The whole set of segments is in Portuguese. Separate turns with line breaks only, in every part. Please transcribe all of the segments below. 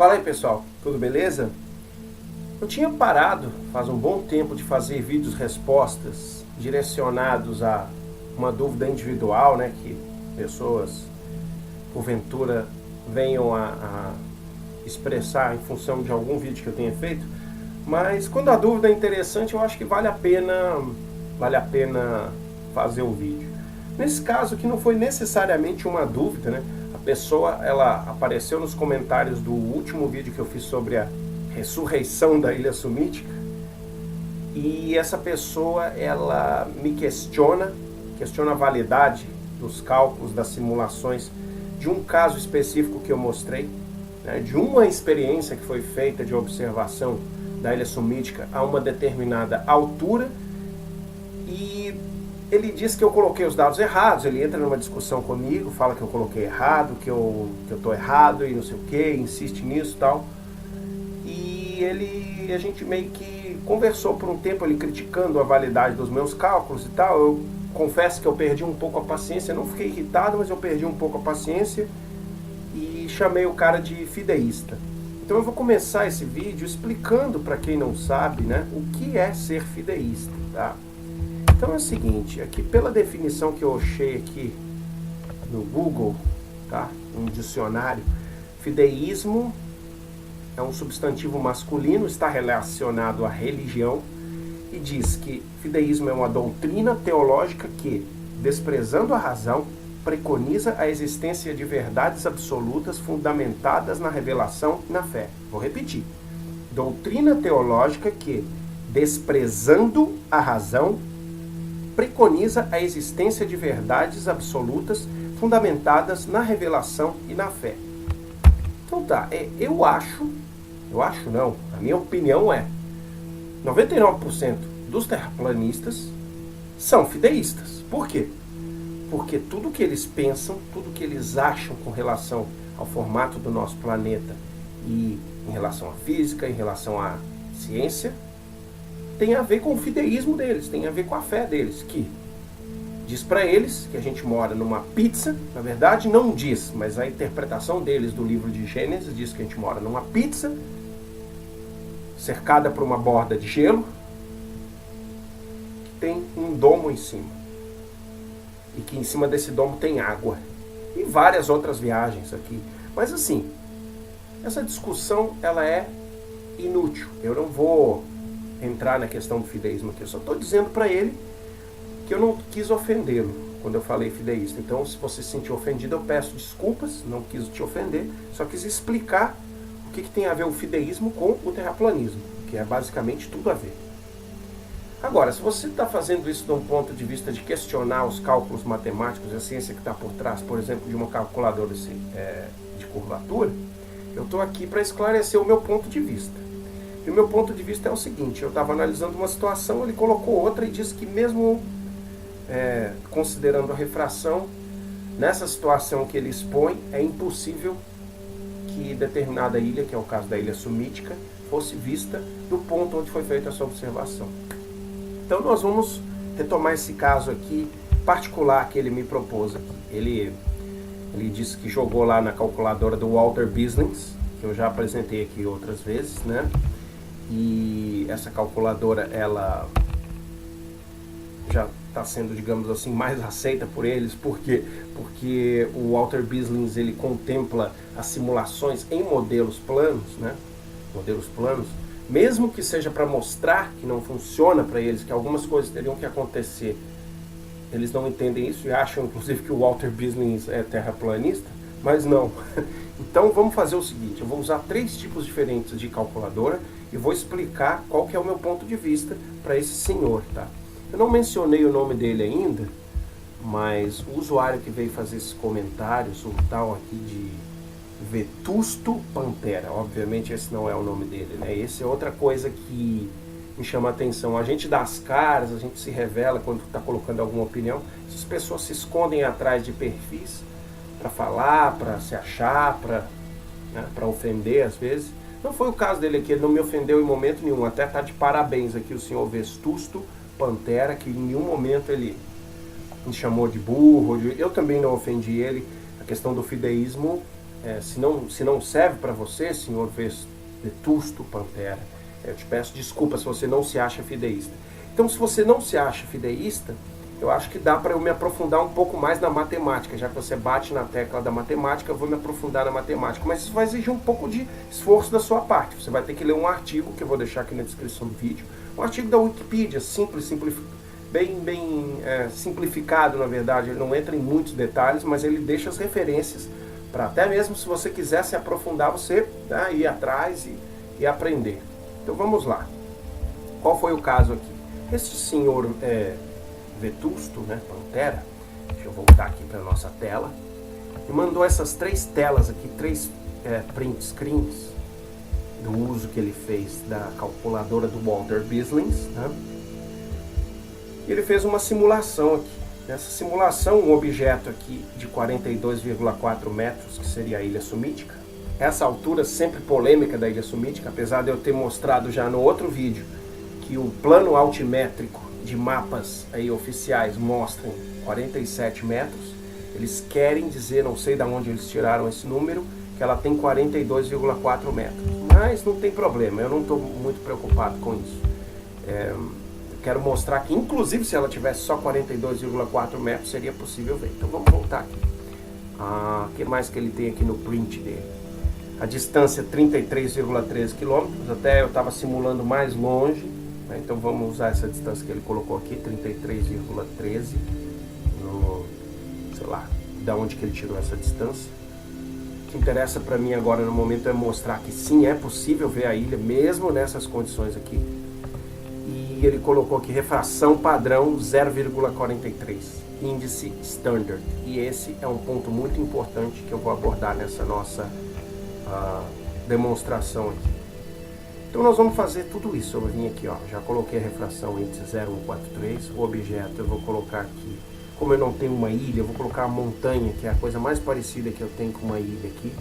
Fala aí, pessoal, tudo beleza? Eu tinha parado faz um bom tempo de fazer vídeos respostas direcionados a uma dúvida individual, né, que pessoas porventura venham a expressar em função de algum vídeo que eu tenha feito. Mas quando a dúvida é interessante, eu acho que vale a pena fazer o vídeo. Nesse caso que não foi necessariamente uma dúvida, né? A pessoa, ela apareceu nos comentários do último vídeo que eu fiz sobre a ressurreição da Ilha Sumítica, e essa pessoa, ela me questiona a validade dos cálculos, das simulações de um caso específico que eu mostrei, né, de uma experiência que foi feita de observação da Ilha Sumítica a uma determinada altura, e ele diz que eu coloquei os dados errados. Ele entra numa discussão comigo, fala que eu coloquei errado, que eu estou errado e não sei o que, insiste nisso e tal. E a gente meio que conversou por um tempo, ele criticando a validade dos meus cálculos e tal. Eu confesso que eu perdi um pouco a paciência, não fiquei irritado, mas eu perdi um pouco a paciência e chamei o cara de fideísta. Então eu vou começar esse vídeo explicando para quem não sabe, né, o que é ser fideísta, tá? Então é o seguinte, aqui pela definição que eu achei aqui no Google, tá, um dicionário, fideísmo é um substantivo masculino, está relacionado à religião, e diz que fideísmo é uma doutrina teológica que, desprezando a razão, preconiza a existência de verdades absolutas fundamentadas na revelação e na fé. Vou repetir. Doutrina teológica que, desprezando a razão, preconiza a existência de verdades absolutas fundamentadas na revelação e na fé. Então tá, a minha opinião é 99% dos terraplanistas são fideístas. Por quê? Porque tudo que eles pensam, tudo que eles acham com relação ao formato do nosso planeta e em relação à física, em relação à ciência, tem a ver com o fideísmo deles, tem a ver com a fé deles, que diz para eles que a gente mora numa pizza. Na verdade não diz, mas a interpretação deles do livro de Gênesis diz que a gente mora numa pizza cercada por uma borda de gelo que tem um domo em cima, e que em cima desse domo tem água, e várias outras viagens aqui. Mas assim, essa discussão ela é inútil. Eu não vou entrar na questão do fideísmo aqui, eu só estou dizendo para ele que eu não quis ofendê-lo quando eu falei fideísta. Então, se você se sentiu ofendido, eu peço desculpas, não quis te ofender, só quis explicar o que tem a ver o fideísmo com o terraplanismo, que é basicamente tudo a ver. Agora, se você está fazendo isso de um ponto de vista de questionar os cálculos matemáticos, a ciência que está por trás, por exemplo, de uma calculadora de curvatura, eu estou aqui para esclarecer o meu ponto de vista. E o meu ponto de vista é o seguinte: eu estava analisando uma situação, ele colocou outra e disse que mesmo considerando a refração, nessa situação que ele expõe, é impossível que determinada ilha, que é o caso da Ilha Sumítica, fosse vista do ponto onde foi feita essa observação. Então nós vamos retomar esse caso aqui particular que ele me propôs aqui. Ele disse que jogou lá na calculadora do Walter Bisling, que eu já apresentei aqui outras vezes, né? E essa calculadora, ela já está sendo, digamos assim, mais aceita por eles. Por quê? Porque o Walter Bisling, ele contempla as simulações em modelos planos, né? Modelos planos, mesmo que seja para mostrar que não funciona para eles, que algumas coisas teriam que acontecer. Eles não entendem isso e acham, inclusive, que o Walter Bisling é terraplanista, mas não. Então vamos fazer o seguinte: eu vou usar 3 tipos diferentes de calculadora e vou explicar qual que é o meu ponto de vista para esse senhor, tá? Eu não mencionei o nome dele ainda, mas o usuário que veio fazer esses comentários, o tal aqui de Vetusto Pantera, obviamente esse não é o nome dele, né? Esse é outra coisa que me chama a atenção. A gente dá as caras, a gente se revela quando está colocando alguma opinião. Essas pessoas se escondem atrás de perfis para falar, para se achar, para ofender às vezes. Não foi o caso dele aqui, ele não me ofendeu em momento nenhum. Até tá de parabéns aqui o senhor Vetusto Pantera, que em nenhum momento ele me chamou de burro. Eu também não ofendi ele. A questão do fideísmo se não serve para você, senhor Vetusto Pantera, eu te peço desculpa se você não se acha fideísta. Então, se você não se acha fideísta, eu acho que dá para eu me aprofundar um pouco mais na matemática. Já que você bate na tecla da matemática, eu vou me aprofundar na matemática. Mas isso vai exigir um pouco de esforço da sua parte. Você vai ter que ler um artigo, que eu vou deixar aqui na descrição do vídeo. Um artigo da Wikipedia, bem simplificado, na verdade. Ele não entra em muitos detalhes, mas ele deixa as referências para até mesmo se você quiser se aprofundar, você ir atrás e aprender. Então vamos lá. Qual foi o caso aqui? Esse senhor Vetusto, Pantera, deixa eu voltar aqui para a nossa tela, me mandou essas 3 telas aqui, 3 print screens do uso que ele fez da calculadora do Walter Bislins, E ele fez uma simulação aqui. Nessa simulação, um objeto aqui de 42,4 metros, que seria a Ilha Sumítica. Essa altura sempre polêmica da Ilha Sumítica, apesar de eu ter mostrado já no outro vídeo que o plano altimétrico de mapas aí oficiais mostram 47 metros. Eles querem dizer, não sei de onde eles tiraram esse número, que ela tem 42,4 metros. Mas não tem problema, eu não estou muito preocupado com isso. Eu quero mostrar que, inclusive, se ela tivesse só 42,4 metros, seria possível ver. Então vamos voltar aqui. O que mais que ele tem aqui no print dele? A distância é 33,13 km, até eu estava simulando mais longe. Então vamos usar essa distância que ele colocou aqui, 33,13, sei lá, da onde que ele tirou essa distância. O que interessa para mim agora no momento é mostrar que sim, é possível ver a ilha, mesmo nessas condições aqui. E ele colocou aqui refração padrão 0,43, índice standard. E esse é um ponto muito importante que eu vou abordar nessa nossa demonstração aqui. Então nós vamos fazer tudo isso. Eu vim aqui, já coloquei a refração índice 0,143, o objeto eu vou colocar aqui, como eu não tenho uma ilha, eu vou colocar a montanha, que é a coisa mais parecida que eu tenho com uma ilha aqui,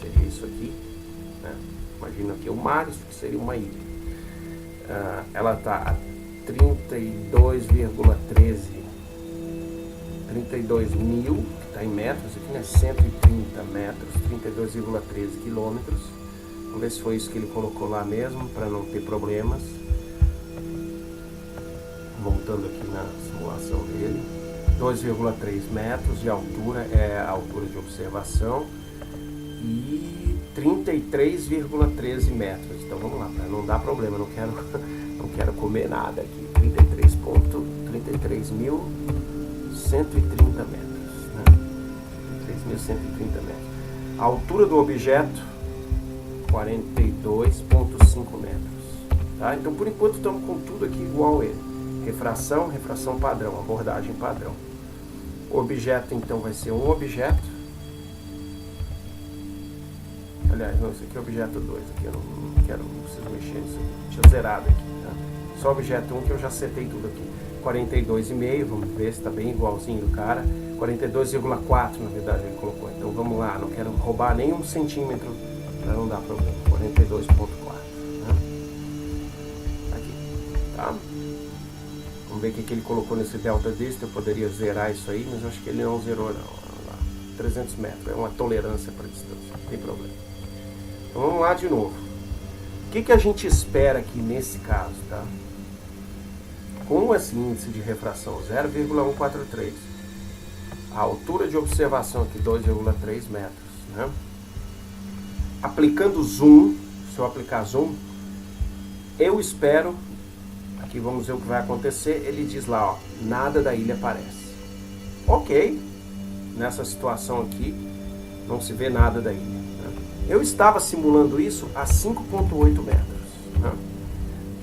seria isso aqui, imagina aqui o mar, isso aqui seria uma ilha. Ela está a 32 mil, que está em metros, aqui 130 metros, 32,13 quilômetros. Vamos ver se foi isso que ele colocou lá mesmo, para não ter problemas. Voltando aqui na simulação dele. 2,3 metros de altura é a altura de observação. E 33,13 metros. Então vamos lá, para não dar problema, não quero comer nada aqui. 33.130 metros. 33.130 metros. A altura do objeto 42,5 metros. Então por enquanto estamos com tudo aqui igual a ele. Refração padrão, abordagem padrão. O objeto então vai ser um objeto. Aliás, não, esse aqui é objeto 2. Aqui eu não preciso mexer nisso aqui. Deixa eu zerado aqui. Só objeto 1 que eu já setei tudo aqui. 42,5, vamos ver se está bem igualzinho do cara. 42,4 na verdade ele colocou. Então vamos lá, não quero roubar nem 1 centímetro para não dar problema. 42,4. Aqui, tá? Vamos ver o que ele colocou nesse delta dist. Eu poderia zerar isso aí, mas eu acho que ele não zerou não. Lá, 300 metros, é uma tolerância para distância, não tem problema. Então vamos lá de novo. O que a gente espera aqui nesse caso, tá? Com esse índice de refração 0,143, a altura de observação aqui 2,3 metros, Aplicando zoom, se eu aplicar zoom, eu espero, aqui vamos ver o que vai acontecer, ele diz lá, nada da ilha aparece. Ok, nessa situação aqui, não se vê nada da ilha. Eu estava simulando isso a 5,8 metros.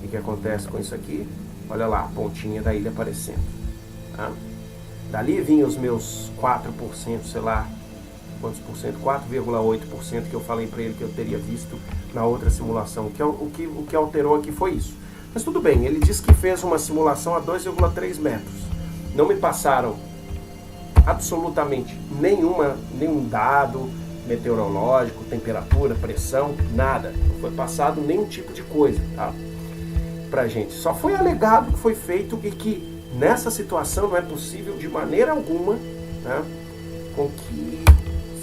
O que acontece com isso aqui? Olha lá, a pontinha da ilha aparecendo. Dali vinham os meus 4%, sei lá, quantos por cento? 4,8% que eu falei para ele que eu teria visto na outra simulação. O que alterou aqui foi isso. Mas tudo bem, ele disse que fez uma simulação a 2,3 metros. Não me passaram absolutamente nenhum dado meteorológico, temperatura, pressão, nada. Não foi passado nenhum tipo de coisa, tá? Pra gente. Só foi alegado que foi feito e que nessa situação não é possível de maneira alguma, com que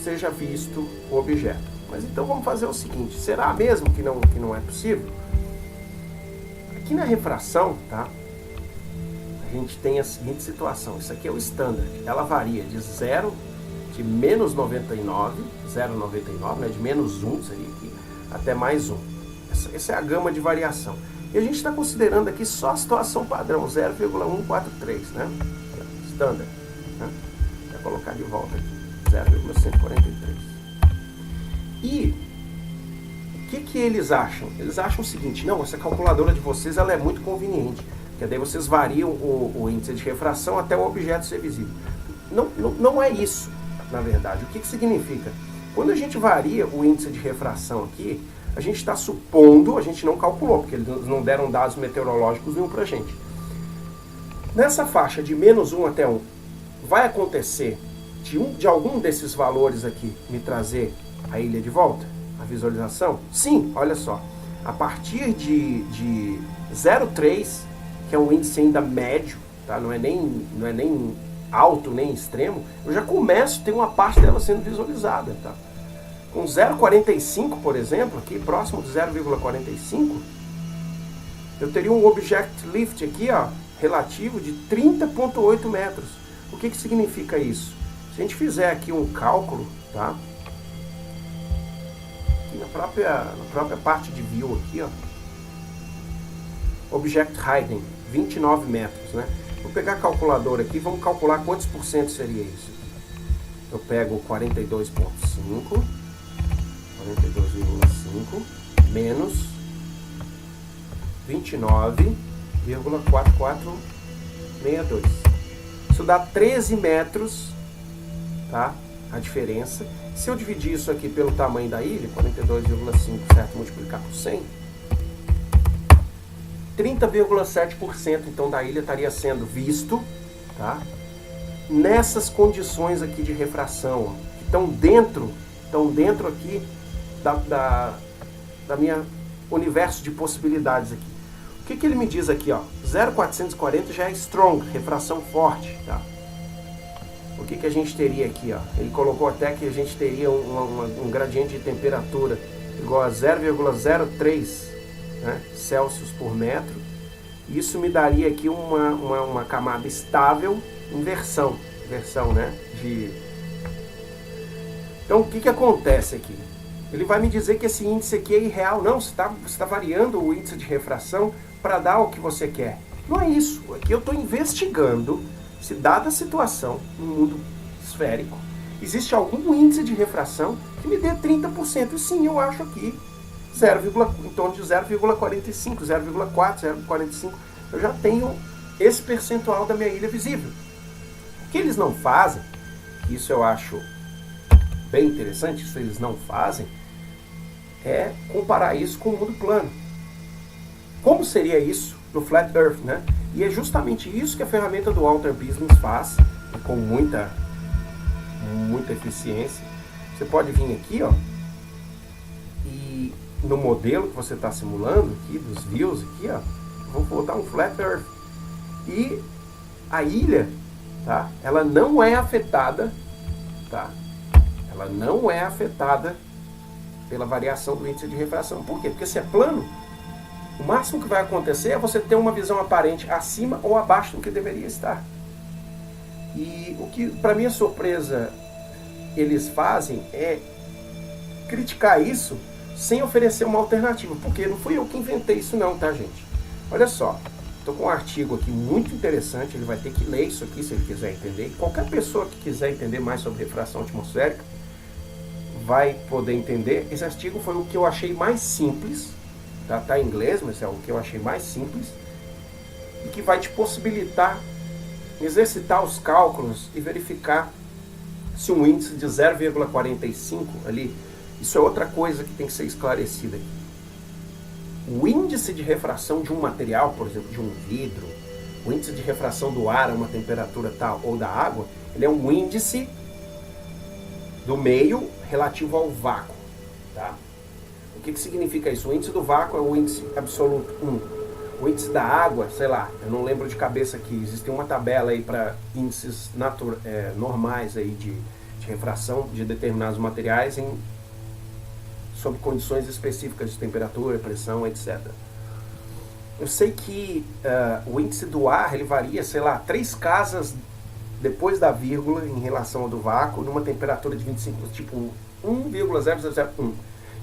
seja visto o objeto. Mas então vamos fazer o seguinte, será mesmo que não é possível? Aqui na refração, tá? A gente tem a seguinte situação, isso aqui é o standard, ela varia de menos 99, 0,99, né, de menos 1 seria aqui, até mais 1. Essa é a gama de variação. E a gente está considerando aqui só a situação padrão, 0,143, né? Standard. Né? Vou colocar de volta aqui, 0,143. E o que eles acham? Eles acham o seguinte, não, essa calculadora de vocês ela é muito conveniente, porque daí vocês variam o índice de refração até o objeto ser visível. Não é isso, na verdade. O que significa? Quando a gente varia o índice de refração aqui, a gente está supondo, a gente não calculou, porque eles não deram dados meteorológicos nenhum para a gente. Nessa faixa de menos 1 até 1, vai acontecer de algum desses valores aqui me trazer a ilha de volta? A visualização? Sim, olha só. A partir de 0,3, que é um índice ainda médio, tá? Não é nem alto, nem extremo, eu já começo a ter uma parte dela sendo visualizada, tá? Com 0,45, por exemplo, aqui próximo de 0,45, eu teria um object lift aqui, ó, relativo de 30,8 metros. O que significa isso? Se a gente fizer aqui um cálculo, tá? Aqui na própria parte de view aqui, ó, object hiding, 29 metros, né? Vou pegar a calculadora aqui, vamos calcular quantos por cento seria isso. Eu pego 42,5 menos 29,4462. Isso dá 13 metros, tá? A diferença. Se eu dividir isso aqui pelo tamanho da ilha, 42,5, certo? Multiplicar por 100, 30,7% então da ilha estaria sendo visto, tá? Nessas condições aqui de refração, ó, que estão dentro aqui da minha universo de possibilidades aqui. O que ele me diz aqui, ó? 0,440 já é strong, refração forte, tá? O que a gente teria aqui, ó? Ele colocou até que a gente teria um gradiente de temperatura igual a 0,03, né, Celsius por metro. Isso me daria aqui uma camada estável, inversão, né? Então, o que acontece aqui? Ele vai me dizer que esse índice aqui é irreal. Não, você está variando o índice de refração para dar o que você quer. Não é isso. Aqui eu estou investigando se, dada a situação no mundo esférico, existe algum índice de refração que me dê 30%. E sim, eu acho aqui em torno de 0,45, 0,4, 0,45. Eu já tenho esse percentual da minha ilha visível. O que eles não fazem, isso eu acho bem interessante, isso eles não fazem, é comparar isso com o mundo plano. Como seria isso no Flat Earth, né? E é justamente isso que a ferramenta do Alter Business faz, com muita eficiência. Você pode vir aqui, ó, e no modelo que você está simulando aqui, dos views aqui, ó, vou botar um Flat Earth. E a ilha, tá? Ela não é afetada, tá? Ela não é afetada pela variação do índice de refração. Por quê? Porque se é plano, o máximo que vai acontecer é você ter uma visão aparente acima ou abaixo do que deveria estar. E o que, para minha surpresa, eles fazem é criticar isso sem oferecer uma alternativa. Porque não fui eu que inventei isso não, tá, gente? Olha só, estou com um artigo aqui muito interessante, ele vai ter que ler isso aqui se ele quiser entender. E qualquer pessoa que quiser entender mais sobre refração atmosférica vai poder entender. Esse artigo foi o que eu achei mais simples, tá em inglês, mas é o que eu achei mais simples, e que vai te possibilitar exercitar os cálculos e verificar se um índice de 0,45 ali, isso é outra coisa que tem que ser esclarecida aqui. O índice de refração de um material, por exemplo, de um vidro, o índice de refração do ar a uma temperatura tal ou da água, ele é um índice do meio relativo ao vácuo, tá? O que significa isso? O índice do vácuo é o índice absoluto 1. O índice da água, sei lá, eu não lembro de cabeça aqui, existe uma tabela aí para índices normais aí de refração de determinados materiais sob condições específicas de temperatura, pressão, etc. Eu sei que o índice do ar ele varia, sei lá, 3 casas depois da vírgula em relação ao do vácuo, numa temperatura de 25, tipo 1,0001.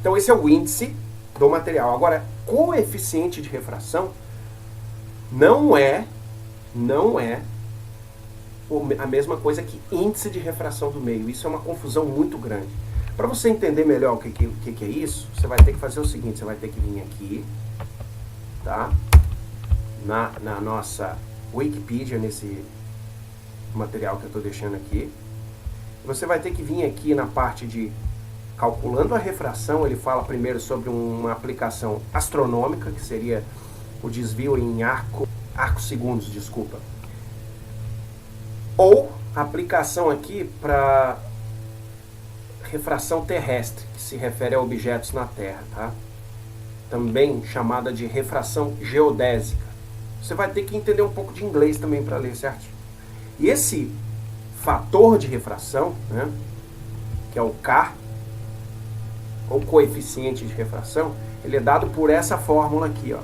Então esse é o índice do material. Agora, coeficiente de refração não é a mesma coisa que índice de refração do meio. Isso é uma confusão muito grande. Para você entender melhor o que é isso, você vai ter que fazer o seguinte, você vai ter que vir aqui, tá? Na nossa Wikipedia, nesse material que eu estou deixando aqui. Você vai ter que vir aqui na parte de calculando a refração. Ele fala primeiro sobre uma aplicação astronômica, que seria o desvio em arcos-segundos, desculpa. Ou a aplicação aqui para refração terrestre, que se refere a objetos na Terra, tá? Também chamada de refração geodésica. Você vai ter que entender um pouco de inglês também para ler esse artigo. E esse fator de refração, né, que é o K, ou coeficiente de refração, ele é dado por essa fórmula aqui, ó.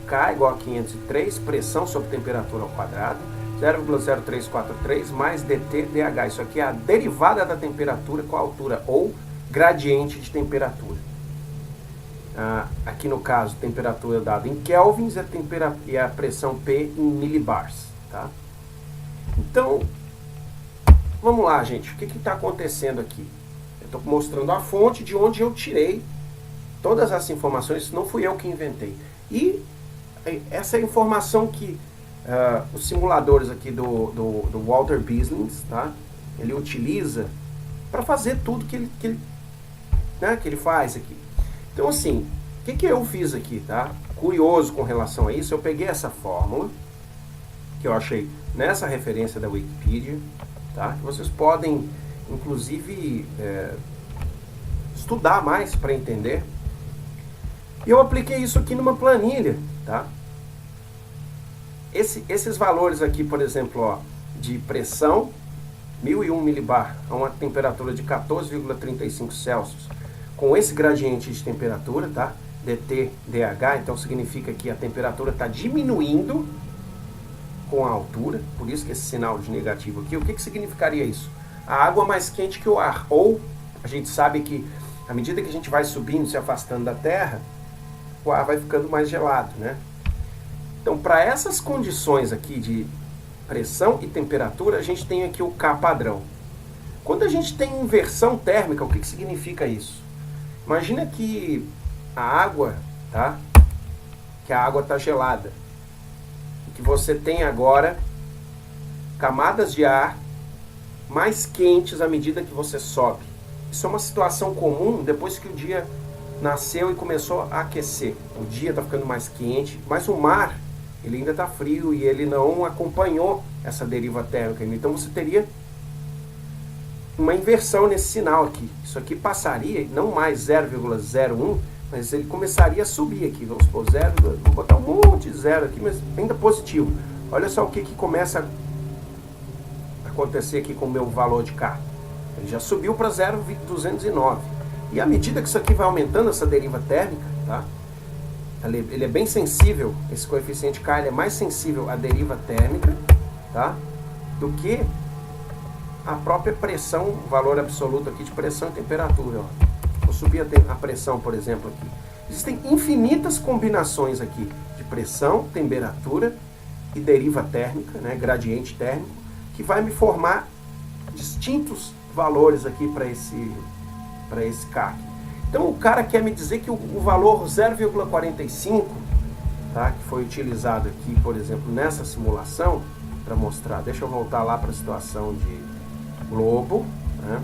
K igual a 503, pressão sobre temperatura ao quadrado, 0,0343 mais dT/dH. Isso aqui é a derivada da temperatura com a altura, ou gradiente de temperatura. Aqui no caso, temperatura dada em kelvins e a pressão P em millibars, tá? Então, vamos lá, gente. O que está acontecendo aqui? Eu estou mostrando a fonte de onde eu tirei todas essas informações. Não fui eu que inventei. E essa é a informação que os simuladores aqui do Walter Bisling, tá? Ele utiliza para fazer tudo que ele faz aqui. Então, assim, o que eu fiz aqui, tá? Curioso com relação a isso, eu peguei essa fórmula que eu achei nessa referência da Wikipedia, tá? Que vocês podem, inclusive, estudar mais para entender. E eu apliquei isso aqui numa planilha, tá? Esses valores aqui, por exemplo, ó, de pressão, 1001 milibar a uma temperatura de 14,35 Celsius, com esse gradiente de temperatura, tá? dT/dH, então significa que a temperatura está diminuindo com a altura, por isso que esse sinal de negativo aqui. O que significaria isso? A água mais quente que o ar, ou a gente sabe que à medida que a gente vai subindo, se afastando da Terra, o ar vai ficando mais gelado, né? Então, para essas condições aqui de pressão e temperatura, a gente tem aqui o K padrão. Quando a gente tem inversão térmica, o que significa isso? Imagina que a água, tá? Que a água está gelada. E que você tem agora camadas de ar mais quentes à medida que você sobe. Isso é uma situação comum depois que o dia nasceu e começou a aquecer. O dia está ficando mais quente, mas o mar ele ainda está frio e ele não acompanhou essa deriva térmica. Então você teria uma inversão nesse sinal aqui. Isso aqui passaria, não mais 0,01, mas ele começaria a subir aqui. Vamos supor, vou botar um monte de zero aqui, mas ainda positivo. Olha só o que começa a acontecer aqui com o meu valor de K. Ele já subiu para 0,209. E à medida que isso aqui vai aumentando, essa deriva térmica, tá? Ele é bem sensível, esse coeficiente K ele é mais sensível à deriva térmica, tá? Do que a própria pressão, o valor absoluto aqui de pressão e temperatura. Ó. Vou subir a pressão, por exemplo, aqui. Existem infinitas combinações aqui de pressão, temperatura e deriva térmica, né, gradiente térmico, que vai me formar distintos valores aqui para esse K. Então o cara quer me dizer que o valor 0,45, tá, que foi utilizado aqui, por exemplo, nessa simulação, para mostrar, deixa eu voltar lá para a situação de globo, né?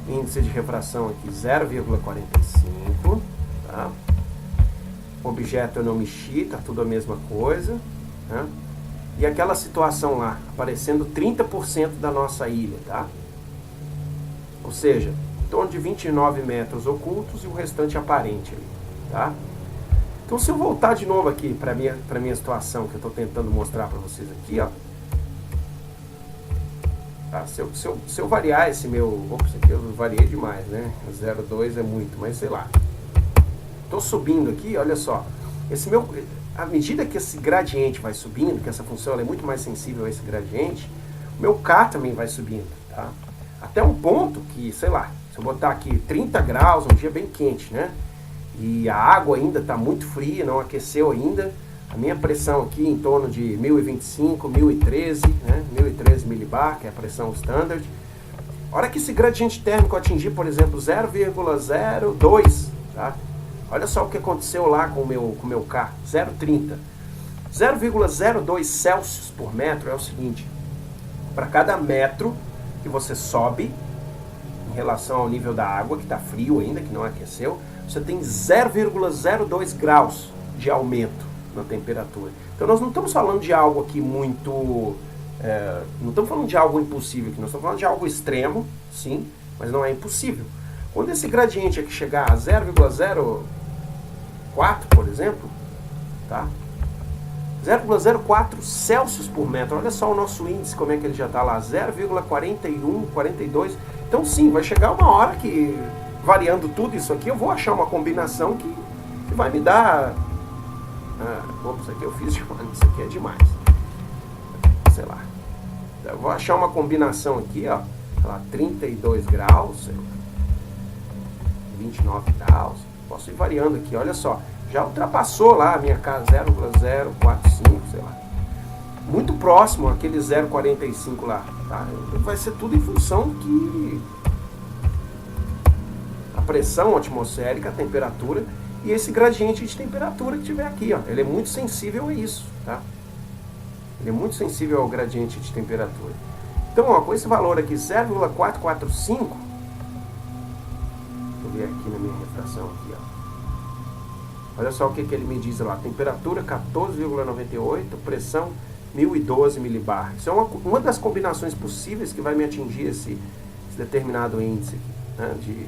Índice de refração aqui 0,45, tá? Objeto eu não mexi, tá tudo a mesma coisa, né? E aquela situação lá, aparecendo 30% da nossa ilha, tá? Ou seja, em torno de 29 metros ocultos e o restante aparente ali, tá? Então se eu voltar de novo aqui para minha situação que eu estou tentando mostrar para vocês aqui, ó. Tá? Se eu variar esse meu... Ops, aqui eu variei demais, né? 0,2 é muito, mas sei lá. Estou subindo aqui, olha só. À medida que esse gradiente vai subindo, que essa função é muito mais sensível a esse gradiente, o meu K também vai subindo, tá? Até um ponto que, sei lá, se eu botar aqui 30 graus, um dia bem quente, né? E a água ainda está muito fria, não aqueceu ainda. A minha pressão aqui em torno de 1025, 1013, né? 1013 milibar, que é a pressão standard. A hora que esse gradiente térmico atingir, por exemplo, 0,02, tá? Olha só o que aconteceu lá com o meu K, 0,30. 0,02 Celsius por metro é o seguinte: para cada metro que você sobe em relação ao nível da água, que está frio ainda, que não aqueceu, você tem 0,02 graus de aumento na temperatura. Então nós não estamos falando de algo aqui muito... não estamos falando de algo impossível aqui, nós estamos falando de algo extremo, sim, mas não é impossível. Quando esse gradiente aqui chegar a 0,04, por exemplo, tá? 0,04 Celsius por metro, olha só o nosso índice, como é que ele já está lá, 0,41, 42. Então sim, vai chegar uma hora que, variando tudo isso aqui, eu vou achar uma combinação que vai me dar... isso aqui eu fiz demais, isso aqui é demais. Sei lá. Eu vou achar uma combinação aqui, ó, sei lá, 32 graus, sei lá, 29 graus. Posso ir variando aqui, olha só. Já ultrapassou lá a minha casa 0,045, sei lá. Muito próximo àquele 0,45 lá, tá? Vai ser tudo em função que a pressão atmosférica, a temperatura e esse gradiente de temperatura que tiver aqui, ó. Ele é muito sensível a isso, tá? Ele é muito sensível ao gradiente de temperatura. Então, ó, com esse valor aqui, 0,445, deixa eu ver aqui na minha refração aqui, ó. Olha só o que ele me diz lá. Temperatura 14,98, pressão 1012 milibar. Isso é uma das combinações possíveis que vai me atingir esse determinado índice aqui,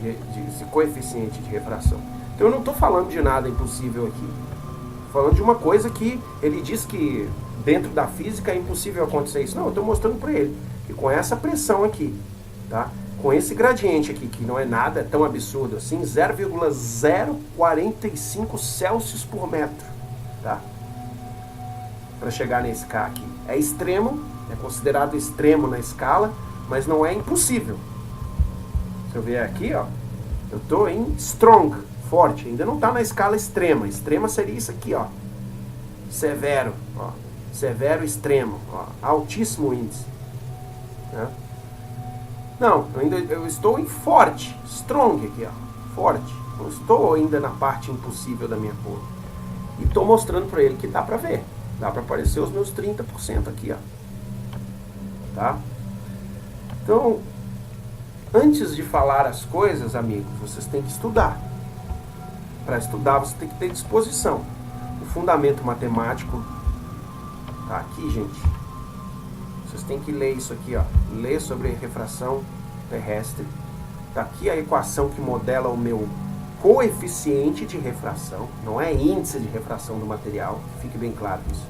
né, esse coeficiente de refração. Então eu não estou falando de nada impossível aqui. Estou falando de uma coisa que ele diz que dentro da física é impossível acontecer isso. Não, eu estou mostrando para ele que com essa pressão aqui, tá? Com esse gradiente aqui, que não é nada tão absurdo assim, 0,045 Celsius por metro, tá? Para chegar nesse K aqui. É extremo, é considerado extremo na escala, mas não é impossível. Se eu ver aqui, ó, eu estou em strong, forte, ainda não está na escala extrema. Extrema seria isso aqui, ó, severo, ó, severo extremo, ó, altíssimo índice, né? Não, eu estou em forte, strong aqui, ó, forte. Não estou ainda na parte impossível da minha cor. E estou mostrando para ele que dá para ver, dá para aparecer os meus 30% aqui, ó, tá? Então, antes de falar as coisas, amigos, vocês têm que estudar. Para estudar, você tem que ter disposição. O fundamento matemático tá aqui, gente. Vocês têm que ler isso aqui, ó. Ler sobre refração terrestre. Tá aqui a equação que modela o meu coeficiente de refração. Não é índice de refração do material. Fique bem claro isso.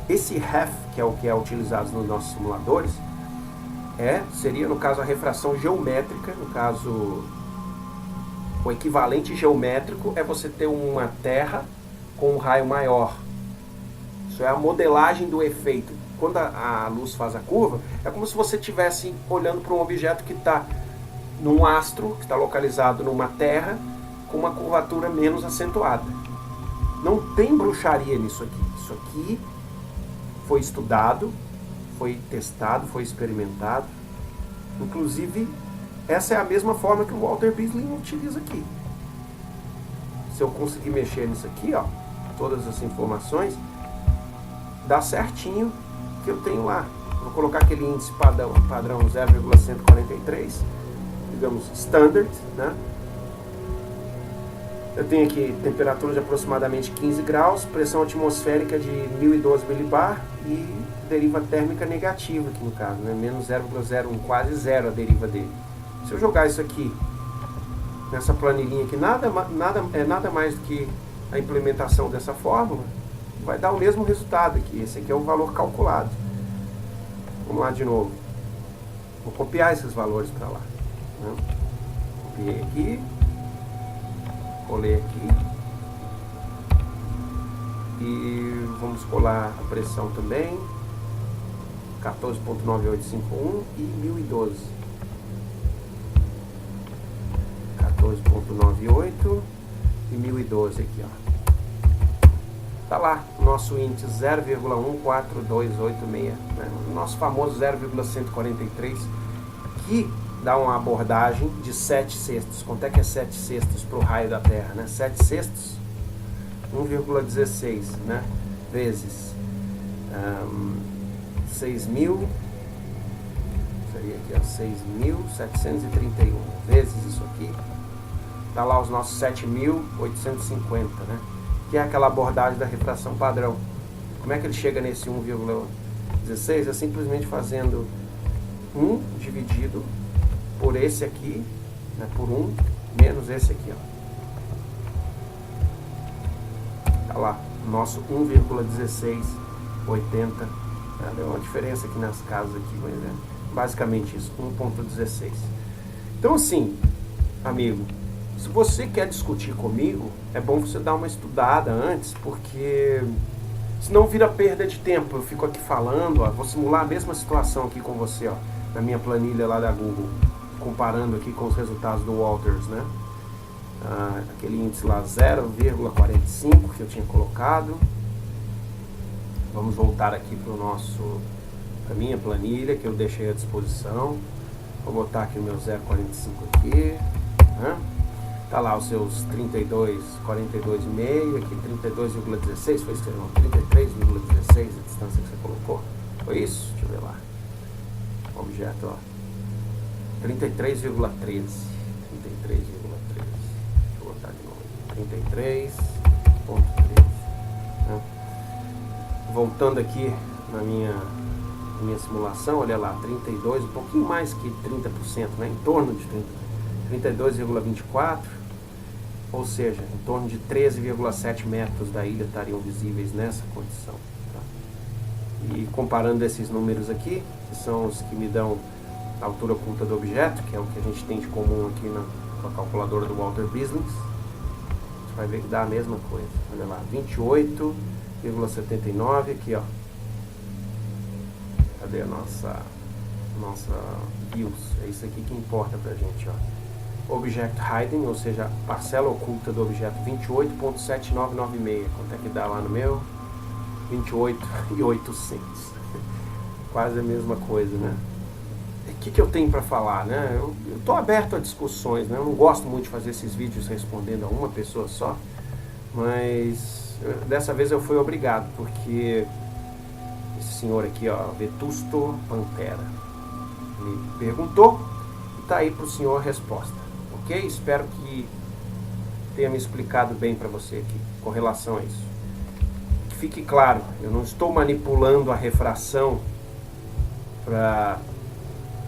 Esse REF, que é o que é utilizado nos nossos simuladores, seria, no caso, a refração geométrica. No caso, o equivalente geométrico é você ter uma terra com um raio maior. Isso é a modelagem do efeito. Quando a luz faz a curva, é como se você estivesse olhando para um objeto que está num astro, que está localizado numa terra, com uma curvatura menos acentuada. Não tem bruxaria nisso aqui. Isso aqui foi estudado, foi testado, foi experimentado. Inclusive, essa é a mesma forma que o Walter Bisling utiliza aqui. Se eu conseguir mexer nisso aqui, ó, todas as informações, dá certinho que eu tenho lá. Vou colocar aquele índice padrão 0,143, digamos, standard, né? Eu tenho aqui temperatura de aproximadamente 15 graus, pressão atmosférica de 1012 milibar e deriva térmica negativa aqui no caso, né? Menos 0,01, quase zero a deriva dele. Se eu jogar isso aqui nessa planilhinha aqui, nada mais do que a implementação dessa fórmula, vai dar o mesmo resultado aqui. Esse aqui é o valor calculado. Vamos lá de novo. Vou copiar esses valores para lá, né? Copiei aqui, colei aqui e vamos colar a pressão também, 14.9851 e 1012. 14.98 e 1012 aqui, ó. Tá lá o nosso índice 0,14286, né? O nosso famoso 0,143, que dá uma abordagem de 7 sextos. Quanto é que é 7 sextos para o raio da Terra, né? 7 sextos, 1,16, né? Vezes 6.000, seria aqui, ó, 6.731, vezes isso aqui, tá lá os nossos 7.850, né? Que é aquela abordagem da refração padrão. Como é que ele chega nesse 1,16? É simplesmente fazendo 1 dividido por esse aqui, né, por 1, menos esse aqui, ó. Tá lá, nosso 1,1680. Deu uma diferença aqui nas casas aqui, mas é basicamente isso, 1,16. Então assim, amigo, se você quer discutir comigo, é bom você dar uma estudada antes, porque senão vira perda de tempo. Eu fico aqui falando, ó, vou simular a mesma situação aqui com você, ó, na minha planilha lá da Google, comparando aqui com os resultados do Walters, né? Aquele índice lá 0,45 que eu tinha colocado. Vamos voltar aqui para a minha planilha que eu deixei à disposição. Vou botar aqui o meu 0,45 aqui, né? Tá lá os seus 32, 42,5, aqui 32,16, foi isso, não? 33,16 a distância que você colocou. Foi isso? Deixa eu ver lá. Objeto, ó. 33,13. 33,13. Deixa eu botar de novo. 33,13. Né? Voltando aqui na minha simulação, olha lá, 32, um pouquinho mais que 30%, né? Em torno de 32,24, ou seja, em torno de 13,7 metros da ilha estariam visíveis nessa condição. Tá? E comparando esses números aqui, que são os que me dão a altura oculta do objeto, que é o que a gente tem de comum aqui na calculadora do Walter Bisling, a gente vai ver que dá a mesma coisa. Olha lá, 28,79 aqui, ó. Cadê a nossa views? É isso aqui que importa pra gente, ó. Object hiding, ou seja, parcela oculta do objeto, 28.7996. Quanto é que dá lá no meu? 28.800. Quase a mesma coisa, né? O que eu tenho para falar, né? Eu tô aberto a discussões, né? Eu não gosto muito de fazer esses vídeos respondendo a uma pessoa só, mas dessa vez eu fui obrigado, porque esse senhor aqui, ó, Vetusto Pantera, me perguntou e tá aí pro senhor a resposta. Ok? Espero que tenha me explicado bem para você aqui com relação a isso. Que fique claro, eu não estou manipulando a refração para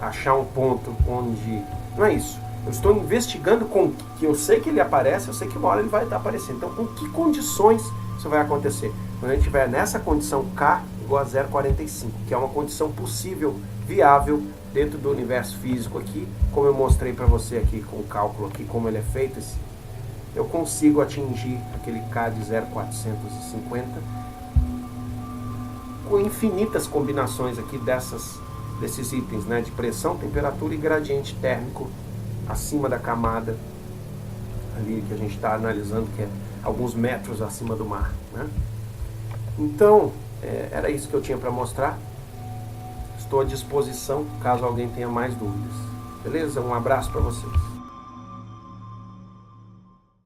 achar um ponto onde... Não é isso. Eu estou investigando com que eu sei que ele aparece, eu sei que uma hora ele vai estar aparecendo. Então, com que condições isso vai acontecer? Quando a gente estiver nessa condição K igual a 0,45, que é uma condição possível, viável, dentro do universo físico aqui, como eu mostrei para você aqui com o cálculo aqui, como ele é feito, eu consigo atingir aquele K de 0,450 com infinitas combinações aqui desses itens, né, de pressão, temperatura e gradiente térmico acima da camada ali que a gente está analisando, que é alguns metros acima do mar, né? Então, era isso que eu tinha para mostrar. Estou à disposição caso alguém tenha mais dúvidas. Beleza? Um abraço para vocês.